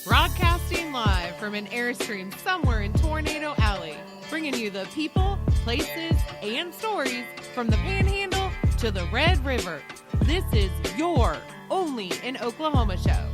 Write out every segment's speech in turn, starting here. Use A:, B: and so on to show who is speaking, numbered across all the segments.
A: Broadcasting live from an Airstream somewhere in Tornado Alley, bringing you the people, places, and stories from the Panhandle to the Red River. This is your Only in Oklahoma show.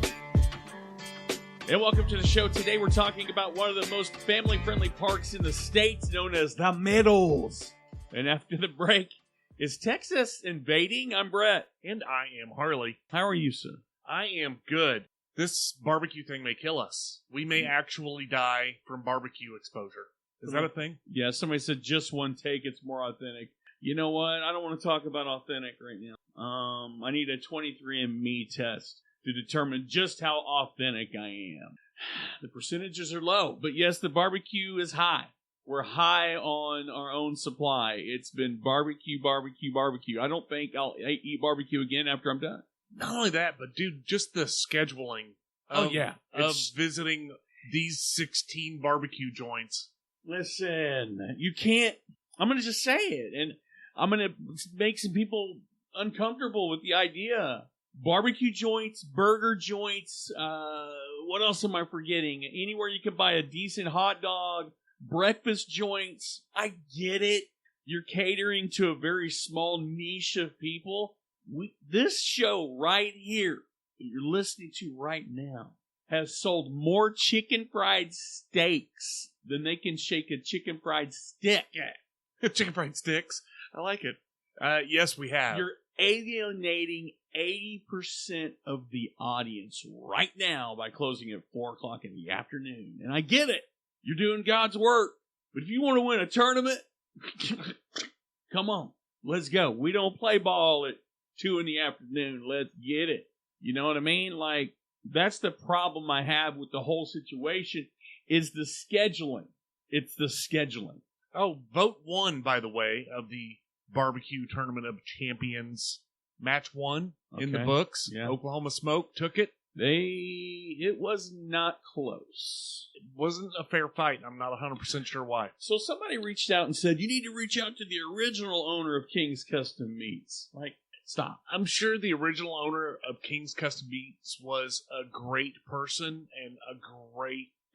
B: And welcome to the show. Today we're talking about one of the most family-friendly parks in the state, known as the Meadows. And after the break, is Texas invading? I'm Brett.
C: And I am Harley.
B: How are you, sir?
C: I am good. This barbecue thing may kill us. We may actually die from barbecue exposure. Is that a thing?
B: Yeah, somebody said just one take, it's more authentic. You know what? I don't want to talk about authentic right now. I need a 23andMe test to determine just how authentic I am. The percentages are low, but yes, the barbecue is high. We're high on our own supply. It's been barbecue, barbecue, barbecue. I don't think I'll eat barbecue again after I'm done.
C: Not only that, but dude, just the scheduling of visiting these 16 barbecue joints.
B: Listen, you can't, I'm going to just say it, and I'm going to make some people uncomfortable with the idea. Barbecue joints, burger joints, what else am I forgetting? Anywhere you can buy a decent hot dog, breakfast joints. I get it. You're catering to a very small niche of people. This show right here that you're listening to right now has sold more chicken fried steaks than they can shake a chicken fried stick at.
C: Chicken fried sticks? I like it. Yes, we have.
B: You're alienating 80% of the audience right now by closing at 4 o'clock in the afternoon. And I get it. You're doing God's work. But if you want to win a tournament, come on. Let's go. We don't play ball at 2 in the afternoon. Let's get it. You know what I mean? Like, that's the problem I have with the whole situation is the scheduling. It's the scheduling.
C: Oh, vote 1, by the way, of the Barbecue Tournament of Champions. Match 1 in the books. Yeah. Oklahoma Smoke took it.
B: It was not close.
C: It wasn't a fair fight. I'm not 100% sure why.
B: So somebody reached out and said, you need to reach out to the original owner of King's Custom Meats. Like, stop.
C: I'm sure the original owner of King's Custom Meats was a great person and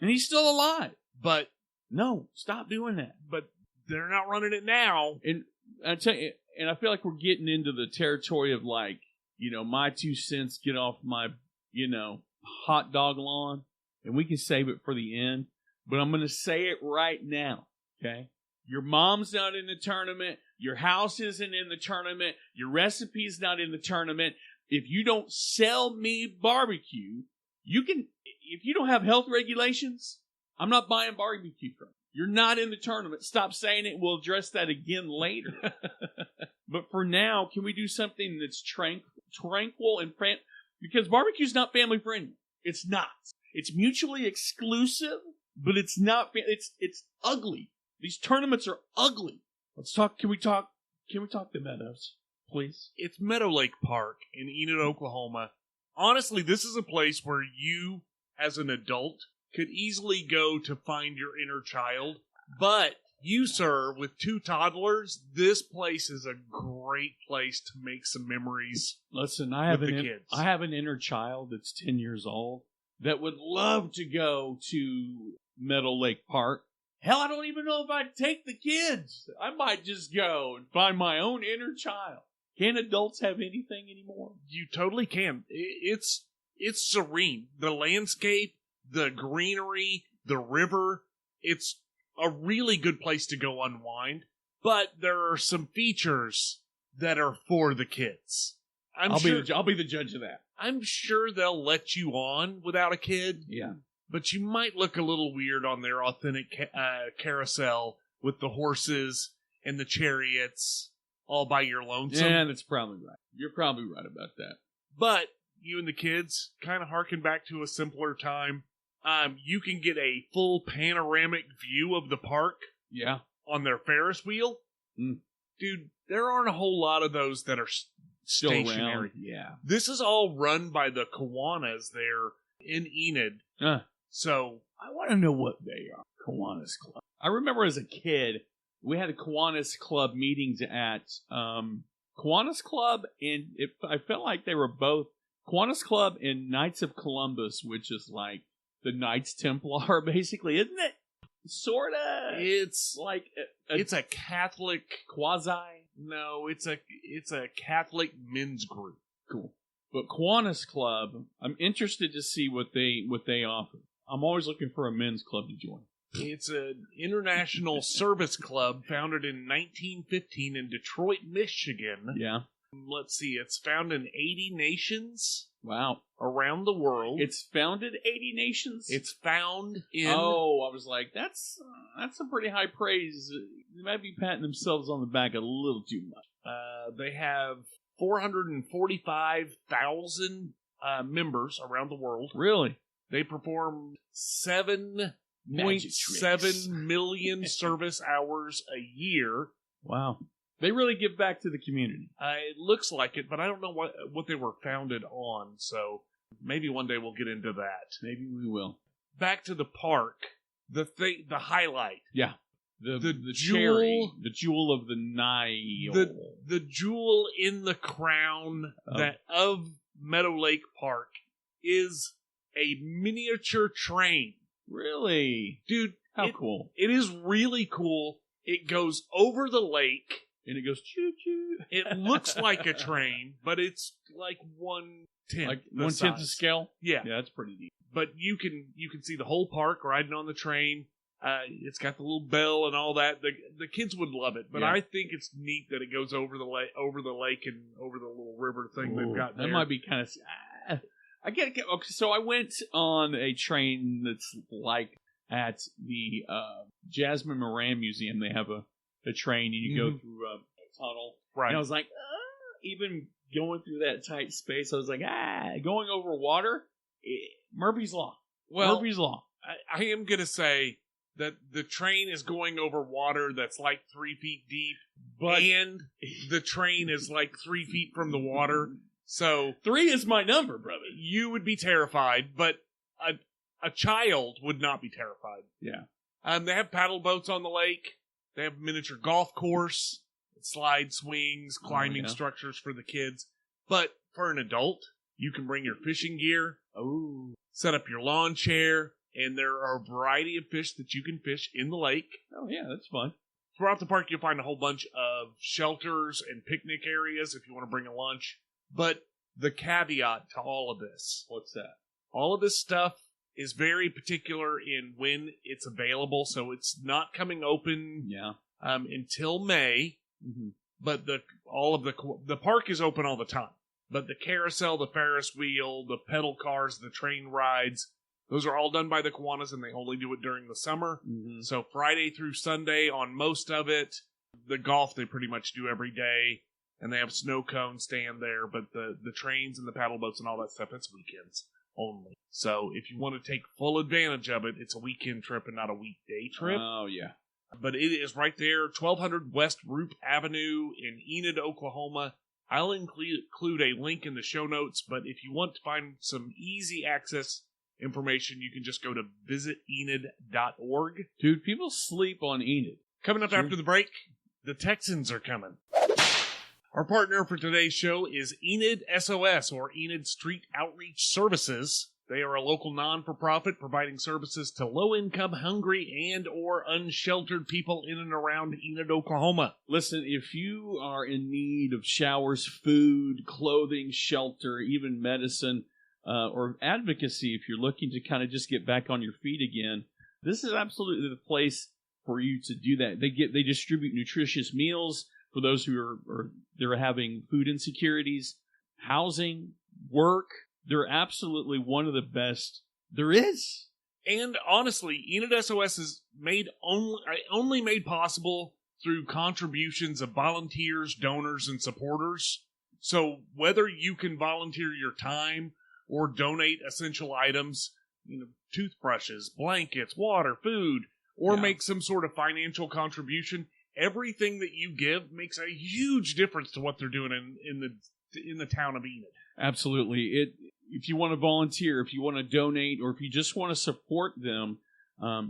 B: and he's still alive.
C: But
B: no, stop doing that.
C: But they're not running it now.
B: And I tell you, and I feel like we're getting into the territory of like, my 2 cents, get off my, hot dog lawn, and we can save it for the end. But I'm going to say it right now, okay? Your mom's not in the tournament. Your house isn't in the tournament. Your recipe's not in the tournament. If you don't sell me barbecue, if you don't have health regulations, I'm not buying barbecue from you. You're not in the tournament. Stop saying it. We'll address that again later. But for now, can we do something that's tranquil and because barbecue's not family friendly. It's not. It's mutually exclusive, but it's not. It's ugly. These tournaments are ugly. Let's talk. Can we talk the Meadows, please?
C: It's Meadowlake Park in Enid, Oklahoma. Honestly, this is a place where you, as an adult, could easily go to find your inner child. But you, sir, with 2 toddlers, this place is a great place to make some memories.
B: Listen, I have an inner child that's 10 years old that would love to go to Meadowlake Park. Hell, I don't even know if I'd take the kids. I might just go and find my own inner child. Can adults have anything anymore?
C: You totally can. It's serene. The landscape, the greenery, the river. It's a really good place to go unwind. But there are some features that are for the kids.
B: I'll be the judge of that.
C: I'm sure they'll let you on without a kid.
B: Yeah.
C: But you might look a little weird on their authentic carousel with the horses and the chariots all by your lonesome.
B: Yeah, that's probably right. You're probably right about that.
C: But you and the kids kind of harken back to a simpler time. You can get a full panoramic view of the park.
B: Yeah.
C: On their Ferris wheel. Dude, there aren't a whole lot of those that are
B: still
C: stationary.
B: Around. Yeah.
C: This is all run by the Kiwanis there in Enid. So
B: I want to know what they are. Kiwanis Club. I remember as a kid, we had a Kiwanis Club meetings at Kiwanis Club, and I felt like they were both Kiwanis Club and Knights of Columbus, which is like the Knights Templar, basically, isn't it? Sorta.
C: It's
B: like
C: it's a Catholic
B: quasi.
C: No, it's a Catholic men's group.
B: Cool. But Kiwanis Club, I'm interested to see what they offer. I'm always looking for a men's club to join.
C: It's an international service club founded in 1915 in Detroit, Michigan.
B: Yeah.
C: Let's see, it's found in 80 nations.
B: Wow.
C: Around the world.
B: It's founded 80 nations?
C: It's found in...
B: Oh, I was like, that's some pretty high praise. They might be patting themselves on the back a little too much.
C: They have 445,000 members around the world.
B: Really?
C: They perform 7.7 million service hours a year.
B: Wow. They really give back to the community.
C: It looks like it, but I don't know what they were founded on, so maybe one day we'll get into that.
B: Maybe we will.
C: Back to the park. The highlight.
B: Yeah. The
C: jewel,
B: the jewel of the Nile.
C: The jewel in the crown of Meadowlake Park is a miniature train.
B: Really?
C: Dude,
B: how cool.
C: It is really cool. It goes over the lake.
B: And it goes choo-choo.
C: It looks like a train, but it's like 1/10.
B: Like 1/10 the scale?
C: Yeah.
B: Yeah, that's pretty neat.
C: But you can see the whole park riding on the train. It's got the little bell and all that. The kids would love it, but
B: yeah.
C: I think it's neat that it goes over the lake and over the little river thing they've got there.
B: That might be kind of... I get it. Okay, so I went on a train that's like at the Jasmine Moran Museum. They have a train, and you go through a tunnel.
C: Right.
B: And I was like, even going through that tight space, I was like, going over water, Murphy's Law.
C: Well,
B: Murphy's Law.
C: I am going to say that the train is going over water that's like 3 feet deep, and the train is like 3 feet from the water. So
B: 3 is my number, brother.
C: You would be terrified, but a child would not be terrified.
B: Yeah.
C: They have paddle boats on the lake. They have a miniature golf course, slide swings, climbing structures for the kids. But for an adult, you can bring your fishing gear, set up your lawn chair, and there are a variety of fish that you can fish in the lake.
B: Oh, yeah, that's fun.
C: Throughout the park, you'll find a whole bunch of shelters and picnic areas if you want to bring a lunch. But the caveat to all of this.
B: What's that?
C: All of this stuff is very particular in when it's available, so it's not coming open until May.
B: Mm-hmm.
C: But the park is open all the time. But the carousel, the Ferris wheel, the pedal cars, the train rides, those are all done by the Kiwanis, and they only do it during the summer.
B: Mm-hmm.
C: So Friday through Sunday on most of it. The golf they pretty much do every day, and they have snow cones stand there. But the trains and the paddle boats and all that stuff, it's weekends only. So if you want to take full advantage of it, it's a weekend trip and not a weekday trip.
B: Oh, yeah.
C: But it is right there, 1200 West Roop Avenue in Enid, Oklahoma. I'll include a link in the show notes, but if you want to find some easy access information, you can just go to visitenid.org.
B: Dude, people sleep on Enid.
C: Coming up after the break, the Texans are coming. Our partner for today's show is EnidSOS, or Enid Street Outreach Services. They are a local non-for-profit providing services to low-income, hungry, and or unsheltered people in and around Enid, Oklahoma.
B: Listen, if you are in need of showers, food, clothing, shelter, even medicine, or advocacy, if you're looking to kind of just get back on your feet again, this is absolutely the place for you to do that. They distribute nutritious meals for those who they're having food insecurities, housing, work. They're absolutely one of the best there is.
C: And honestly, EnidSOS is only made possible through contributions of volunteers, donors, and supporters. So whether you can volunteer your time or donate essential items, toothbrushes, blankets, water, food, or make some sort of financial contribution, everything that you give makes a huge difference to what they're doing in the town of Enid.
B: Absolutely. If you want to volunteer, if you want to donate, or if you just want to support them,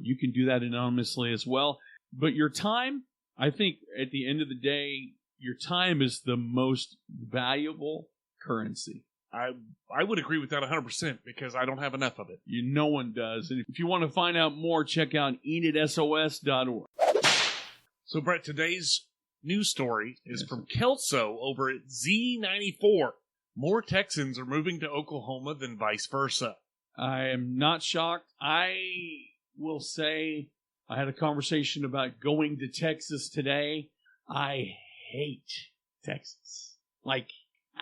B: you can do that anonymously as well. But your time, I think at the end of the day, your time is the most valuable currency.
C: I would agree with that 100% because I don't have enough of it.
B: No one does. And if you want to find out more, check out enidsos.org.
C: So, Brett, today's news story is from Kelso over at Z94. More Texans are moving to Oklahoma than vice versa.
B: I am not shocked. I will say I had a conversation about going to Texas today. I hate Texas. Like,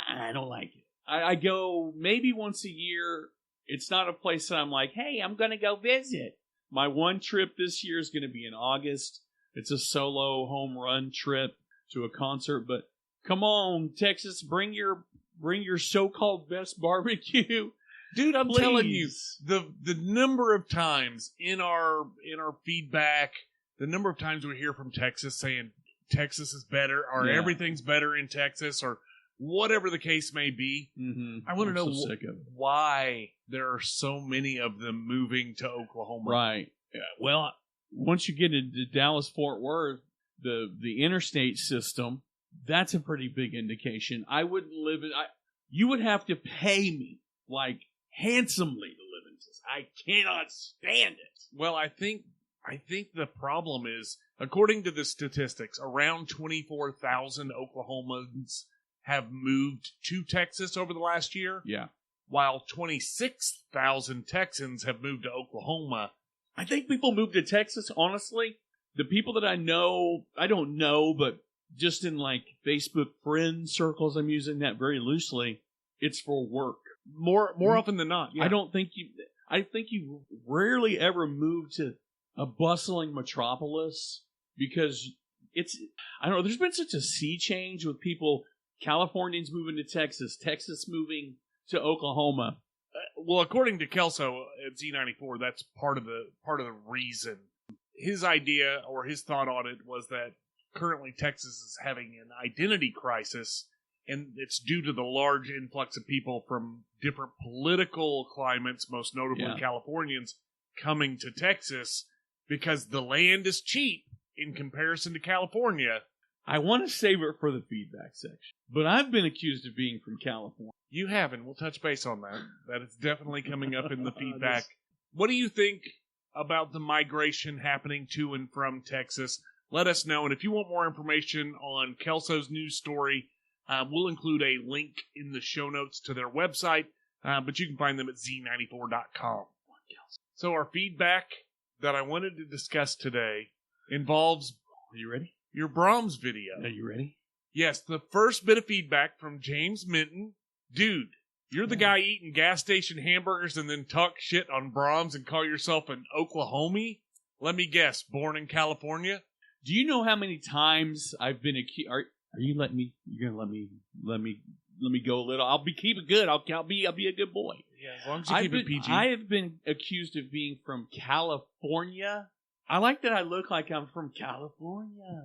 B: I don't like it. I go maybe once a year. It's not a place that I'm like, hey, I'm going to go visit. My one trip this year is going to be in August. It's a solo home run trip to a concert. But come on, Texas, bring your so-called best barbecue.
C: Dude, I'm
B: Please.
C: telling you, the number of times in our feedback, the number of times we hear from Texas saying Texas is better or everything's better in Texas or whatever the case may be.
B: Mm-hmm.
C: I want to know why there are so many of them moving to Oklahoma.
B: Right. Yeah. Well, once you get into Dallas-Fort Worth, the interstate system, that's a pretty big indication. I wouldn't live in... You would have to pay me, like, handsomely to live in Texas. I cannot stand it.
C: Well, I think the problem is, according to the statistics, around 24,000 Oklahomans have moved to Texas over the last year.
B: Yeah.
C: While 26,000 Texans have moved to Oklahoma.
B: I think people move to Texas, honestly. The people that I know, I don't know, but just in like Facebook friend circles, I'm using that very loosely, it's for work.
C: More often than not. Yeah.
B: I think you rarely ever move to a bustling metropolis because I don't know, there's been such a sea change with people, Californians moving to Texas, Texas moving to Oklahoma.
C: Well, according to Kelso at Z94, that's part of the reason. His idea or his thought on it was that currently Texas is having an identity crisis, and it's due to the large influx of people from different political climates, most notably Californians, coming to Texas because the land is cheap in comparison to California.
B: I want to save it for the feedback section, but I've been accused of being from California.
C: You have, and we'll touch base on that. That is definitely coming up in the feedback. What do you think about the migration happening to and from Texas? Let us know, and if you want more information on Kelso's news story, we'll include a link in the show notes to their website, but you can find them at z94.com. So our feedback that I wanted to discuss today involves...
B: Are you ready?
C: Your Braums video.
B: Are you ready?
C: Yes, the first bit of feedback from James Minton. Dude, you're the guy eating gas station hamburgers and then talk shit on Braums and call yourself an Oklahomie? Let me guess, born in California?
B: Do you know how many times I've been accused? Are you letting me? You're gonna let me go a little. I'll keep it good. I'll be a good boy.
C: Yeah, as long as you keep it PG.
B: I have been accused of being from California. I like that I look like I'm from California.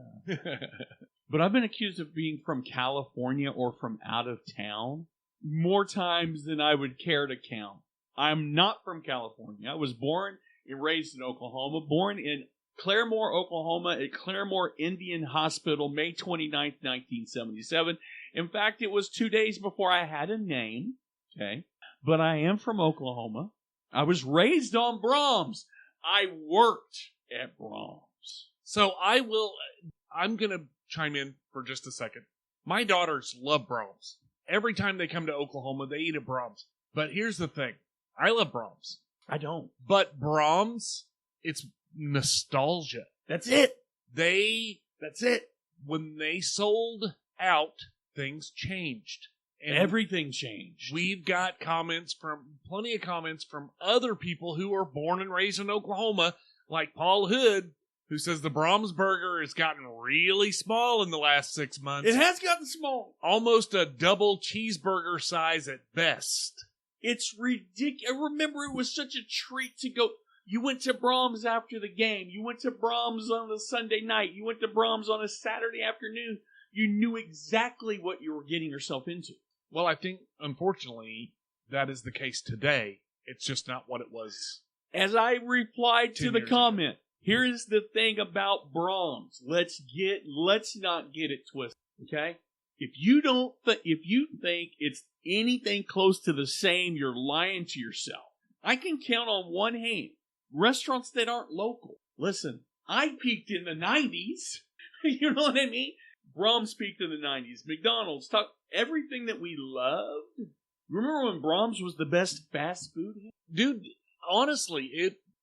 B: But I've been accused of being from California or from out of town more times than I would care to count. I'm not from California. I was born and raised in Oklahoma, born in Claremore, Oklahoma, at Claremore Indian Hospital, May 29th, 1977. In fact, it was 2 days before I had a name. Okay. But I am from Oklahoma. I was raised on Braums. I worked at Braums.
C: So I'm going to chime in for just a second. My daughters love Braums. Every time they come to Oklahoma, they eat at Braums. But here's the thing. I love Braums.
B: I don't.
C: But Braums, it's nostalgia.
B: That's it.
C: That's it. When they sold out, things changed. And
B: everything changed.
C: We've got plenty of comments from other people who are born and raised in Oklahoma, like Paul Hood, who says the Braums burger has gotten really small in the last 6 months.
B: It has gotten small.
C: Almost a double cheeseburger size at best.
B: It's ridiculous. I remember it was such a treat to go. You went to Braums after the game. You went to Braums on a Sunday night. You went to Braums on a Saturday afternoon. You knew exactly what you were getting yourself into.
C: Well, I think, unfortunately, that is the case today. It's just not what it was.
B: As I replied to the comment, here is the thing about Braums. Let's not get it twisted, okay? If you think it's anything close to the same, you're lying to yourself. I can count on one hand restaurants that aren't local. Listen, I peaked in the 90s. You know what I mean? Braums peaked in the 90s. McDonald's, everything that we loved. Remember when Braums was the best fast food?
C: Dude, honestly,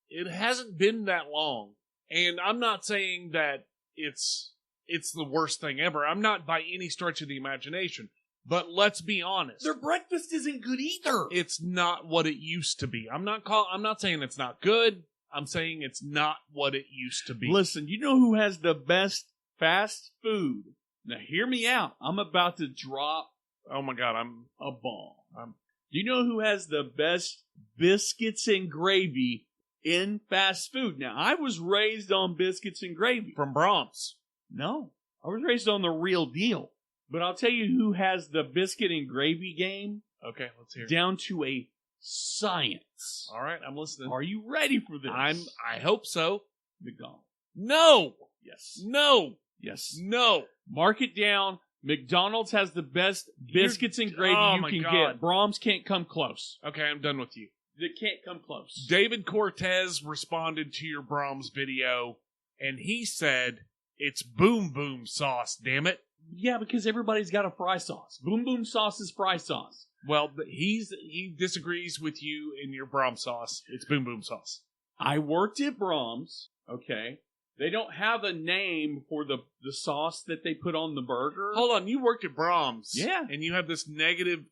C: it hasn't been that long. And I'm not saying that it's the worst thing ever. I'm not by any stretch of the imagination. But let's be honest.
B: Their breakfast isn't good either.
C: It's not what it used to be. I'm not saying it's not good. I'm saying it's not what it used to be.
B: Listen, you know who has the best fast food? Now hear me out. I'm about to drop.
C: Oh my God, I'm
B: a bomb. You know who has the best biscuits and gravy in fast food? Now, I was raised on biscuits and gravy.
C: From Braums.
B: No, I was raised on the real deal. But I'll tell you who has the biscuit and gravy game.
C: Okay, let's hear it.
B: Down to a science.
C: All right, I'm listening.
B: Are you ready for this?
C: I hope so.
B: McDonald's.
C: No.
B: Yes.
C: No.
B: Yes.
C: No.
B: Mark it down. McDonald's has the best biscuits and gravy you can get. Braums can't come close.
C: Okay, I'm done with you.
B: They can't come close.
C: David Cortez responded to your Braums video, and he said, it's boom boom sauce, damn it.
B: Yeah, because everybody's got a fry sauce. Boom boom sauce is fry sauce.
C: Well, he disagrees with you in your Braum sauce. It's boom boom sauce.
B: I worked at Braums, okay? They don't have a name for the sauce that they put on the burger.
C: Hold on, you worked at Braums.
B: Yeah.
C: And you have this negative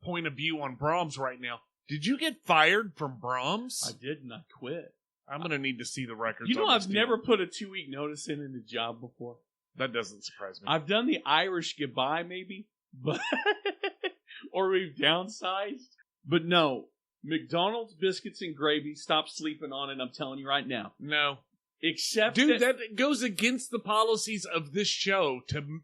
C: point of view on Braums right now. Did you get fired from Braums?
B: I did, and I quit.
C: I'm going to need to see the records.
B: You know, I've never put a 2-week notice in a job before.
C: That doesn't surprise me.
B: I've done the Irish goodbye, maybe, but or we've downsized. But no, McDonald's biscuits and gravy, stop sleeping on it, I'm telling you right now.
C: No.
B: Except
C: dude, that goes against the policies of this show to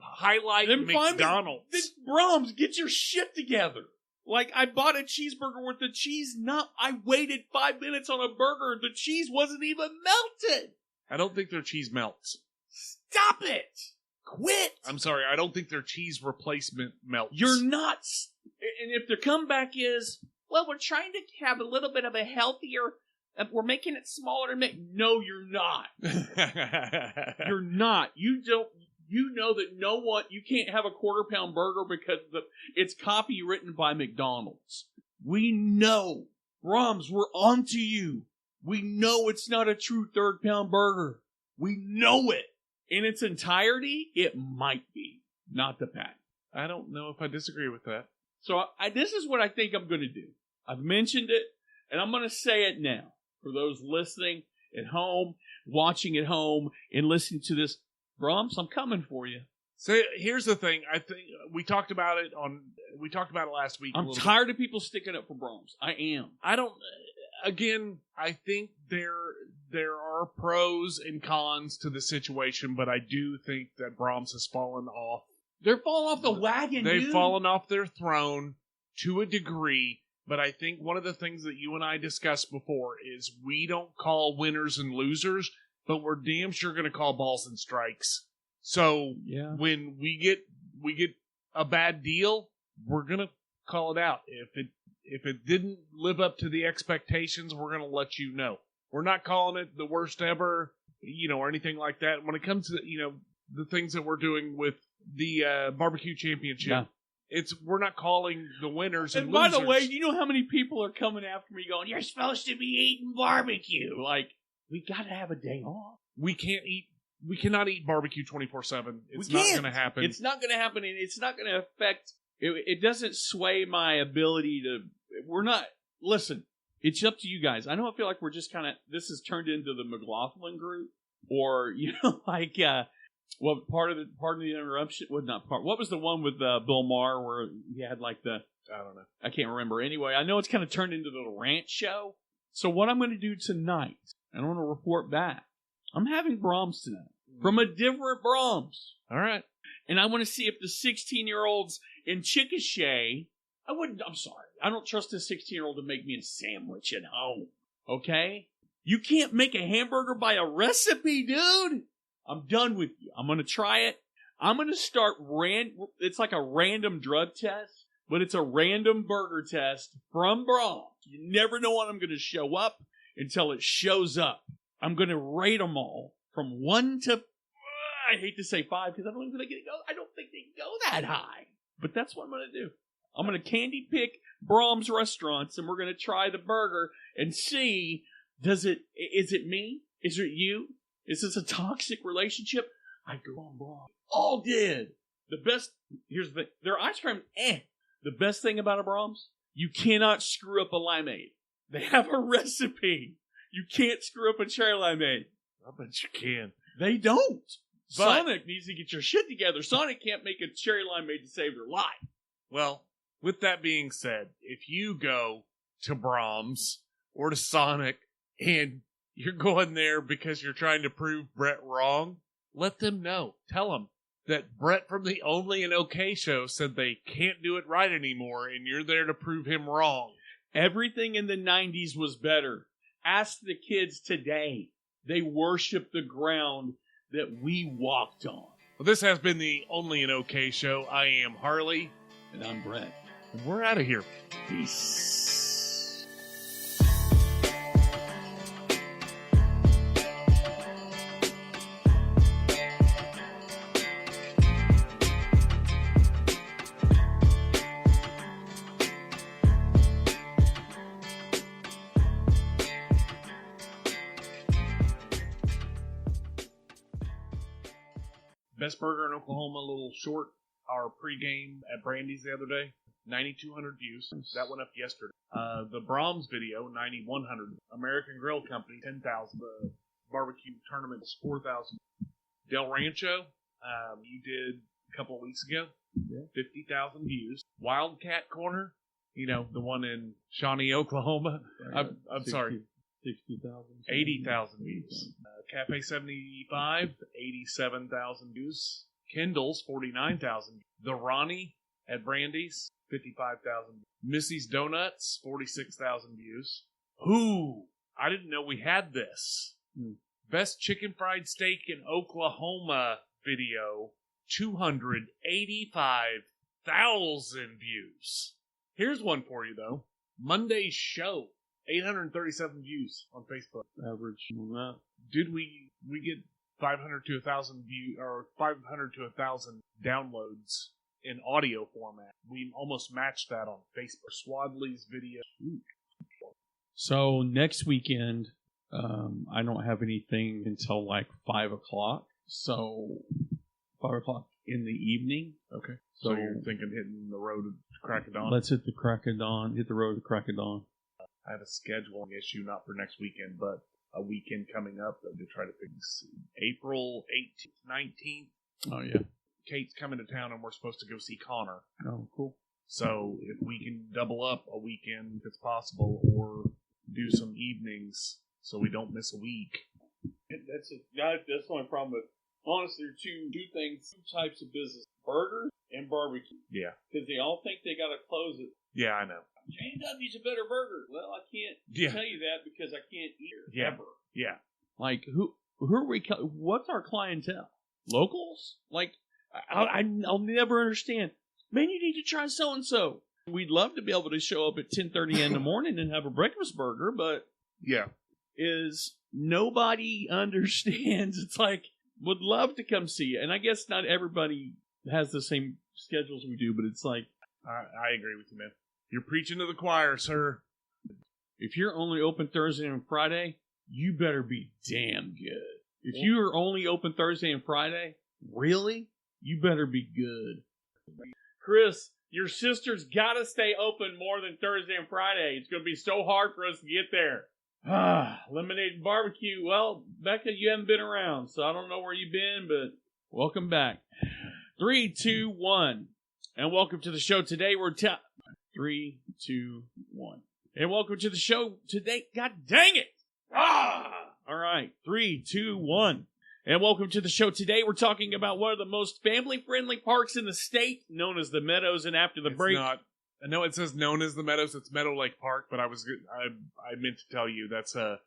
C: highlight McDonald's.
B: Braums, get your shit together. Like, I bought a cheeseburger with the cheese I waited 5 minutes on a burger. The cheese wasn't even melted.
C: I don't think their cheese melts.
B: Stop it! Quit!
C: I'm sorry, I don't think their cheese replacement melts.
B: You're not. And if their comeback is, well, we're trying to have a little bit of a healthier, we're making it smaller to make. No, you're not. You're not. You know that you can't have a quarter-pound burger because it's copywritten by McDonald's. We know. Braums, we're on to you. We know it's not a true third-pound burger. We know it. In its entirety, it might be. Not the pack.
C: I don't know if I disagree with that.
B: So this is what I think I'm going to do. I've mentioned it, and I'm going to say it now. For those listening at home, watching at home, and listening to this, Braums, I'm coming for you.
C: So here's the thing. I think we talked about it last week.
B: I'm tired of people sticking up for Braums. I am.
C: I think there are pros and cons to the situation, but I do think that Braums has fallen off.
B: They're falling off the wagon,
C: They've fallen off their throne to a degree, but I think one of the things that you and I discussed before is we don't call winners and losers, but we're damn sure going to call balls and strikes. So when we get a bad deal, we're going to call it out. If it didn't live up to the expectations, we're going to let you know. We're not calling it the worst ever, or anything like that. When it comes to, the things that we're doing with the barbecue championship, we're not calling the winners and losers.
B: By the way, you know how many people are coming after me going, you're supposed to be eating barbecue. Like, we got to have a day off.
C: We cannot eat barbecue 24/7. It's not going to happen.
B: It's not going to happen, and it's not going to affect, it doesn't sway my ability to, listen, it's up to you guys. I know I feel like we're just kind of, this has turned into the McLaughlin group, or, pardon the interruption, what was the one with Bill Maher where he had I don't know. I can't remember. Anyway, I know it's kind of turned into the ranch show. So what I'm going to do tonight, I want to report back. I'm having Braums tonight from a different Braums.
C: All right.
B: And I want to see if the 16-year-olds in Chickasha, I'm sorry. I don't trust a 16-year-old to make me a sandwich at home. Okay? You can't make a hamburger by a recipe, dude. I'm done with you. I'm going to try it. I'm going to start it's like a random drug test, but it's a random burger test from Braums. You never know when I'm going to show up until it shows up. I'm going to rate them all from 1 to, I hate to say 5 because I don't think they go that high. But that's what I'm going to do. I'm going to candy pick Braums restaurants, and we're going to try the burger and see, is it me? Is it you? Is this a toxic relationship? I go on Braums. All did. Here's the thing. Their ice cream, The best thing about a Braums, you cannot screw up a limeade. They have a recipe. You can't screw up a cherry limeade.
C: I bet you can.
B: They don't. Sonic needs to get your shit together. Sonic can't make a cherry limeade to save their life.
C: Well, with that being said, if you go to Braums or to Sonic and you're going there because you're trying to prove Brett wrong, let them know. Tell them that Brett from the Only in OK show said they can't do it right anymore, and you're there to prove him wrong.
B: Everything in the 90s was better. Ask the kids today. They worship the ground that we walked on.
C: Well, this has been the Only in OK show. I am Harley.
B: And I'm Brett.
C: And we're out of here.
B: Peace.
C: Best burger in Oklahoma, a little short. Our pregame at Brandy's the other day, 9,200 views. That went up yesterday. The Braums video, 9,100. American Grill Company, 10,000. The barbecue tournament is 4,000. Del Rancho, you did a couple of weeks ago, 50,000 views. Wildcat Corner, the one in Shawnee, Oklahoma. I'm sorry.
B: 60,000.
C: 80,000 views. Cafe 75, 87,000 views. Kendall's 49,000. The Ronnie at Brandy's 55,000. Missy's Donuts 46,000 views. Ooh, I didn't know we had this. Best chicken fried steak in Oklahoma video 285,000 views. Here's one for you though. Monday's show 837 views on Facebook.
B: Average on that.
C: Did we get 500 to 1,000 views or 500 to 1,000 downloads in audio format? We almost matched that on Facebook. Swadley's video.
B: So next weekend, I don't have anything until like 5 o'clock. So 5 o'clock in the evening.
C: Okay. So you're thinking hitting the road at crack of dawn?
B: Let's hit the crack of dawn. Hit the road at crack of dawn.
C: I have a scheduling issue, not for next weekend, but a weekend coming up to try to fix. April 18th, 19th.
B: Oh, yeah.
C: Kate's coming to town, and we're supposed to go see Connor.
B: Oh, cool.
C: So if we can double up a weekend, if it's possible, or do some evenings so we don't miss a week.
B: That's the only problem with, honestly, two types of business. Burgers and barbecue.
C: Yeah.
B: Because they all think they got to close it.
C: Yeah, I know.
B: J&W's a better burger. Well, I can't tell you that because I can't eat it ever.
C: Yeah.
B: Like, who are we? What's our clientele? Locals? Like, I'll never understand. Man, you need to try so-and-so. We'd love to be able to show up at 10:30 in the morning and have a breakfast burger, but nobody understands. It's like, would love to come see you. And I guess not everybody has the same schedules we do, but it's like,
C: I agree with you, man. You're preaching to the choir, sir.
B: If you're only open Thursday and Friday, you better be damn good. If you are only open Thursday and Friday, really? You better be good. Chris, your sister's got to stay open more than Thursday and Friday. It's going to be so hard for us to get there. Lemonade and barbecue. Well, Becca, you haven't been around, so I don't know where you've been, but welcome back. 3, 2, 1. And welcome to the show today. 3, 2, 1. And welcome to the show today. God dang it! All right. 3, 2, 1. And welcome to the show today. We're talking about one of the most family-friendly parks in the state, known as the Meadows. And after the break,
C: I know it says known as the Meadows. It's Meadowlake Park, but I meant to tell you that's so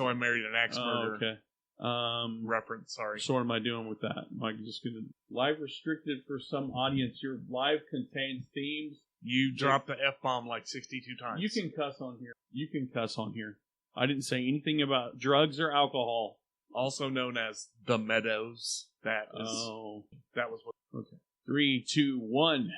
C: I married an axe murderer.
B: okay.
C: Reference, sorry.
B: So what am I doing with that? Am I just going to... Live restricted for some audience. Your live contains themes.
C: You dropped the F-bomb like 62 times.
B: You can cuss on here. You can cuss on here. I didn't say anything about drugs or alcohol.
C: Also known as the Meadows. That was what...
B: Okay. 3, 2, 1.